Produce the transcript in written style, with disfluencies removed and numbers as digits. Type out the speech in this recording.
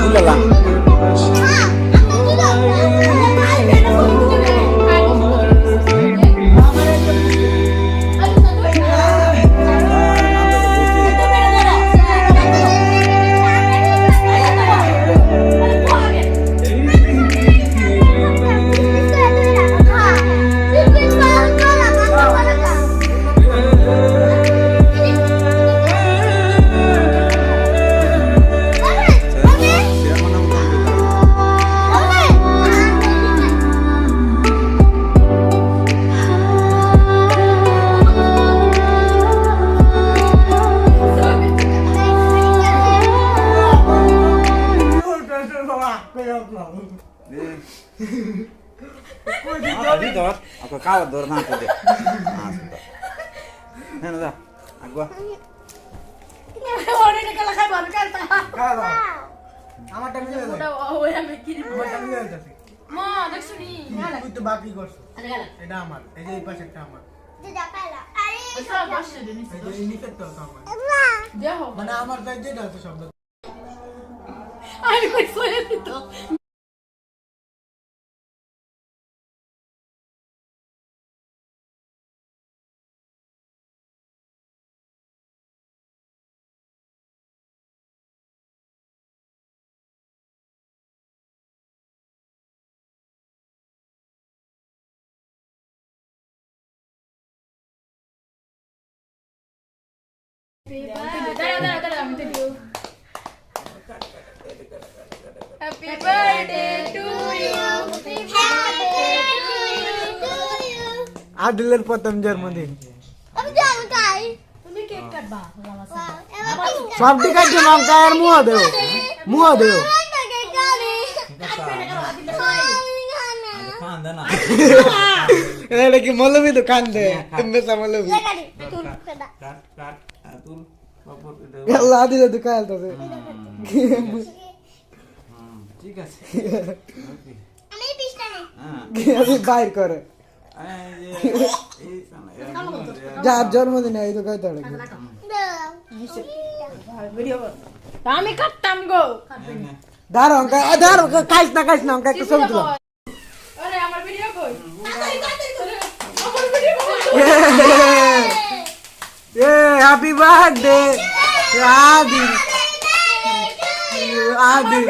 তুললাম aku kawat dor nanti deh. Nah, dah. Aku. ওরে নে কালা খাই বড় কালতা খাওয়া আমার টাইম দিয়ে ওটা ওই আমি কিরি আমার টাইম দিয়ে যাচ্ছে মা দেখছ নি তুই তো বাকি করছ আরে গালা এটা আমার এই যে এই পাশেরটা আমার যেটা পালা আরে সব বসে দিন এই যে নিচের তো আমার দেখো মানে আমার তো যেটা আছে শব্দ আমি কই সরে দিত দাঁড়া দাঁড়া আমি তো Happy birthday to you. Happy birthday to you. আদিলের প্রথম জন্মদিন আমি যাবো তাই তুমি কেক কাটবা আমার সব দিক আছে লঙ্কা আর মুয়া দেও খান দে না এটা কি মৌলবি দোকান দে তুমি মৌলবি তুল বাবুর আল্লাহ আদিলের দোকান তো ঠিক আছে আমি পিছনে আমি বাইর করে যার জন্মদিন এই তো কইতে হবে আমি কাটতাম গো দাঁড়াও খাইস না অঙ্কা একটু ছবি তুলো আরে আমার ভিডিও কই আমার ভিডিও হ্যাপি বার্থডে আদি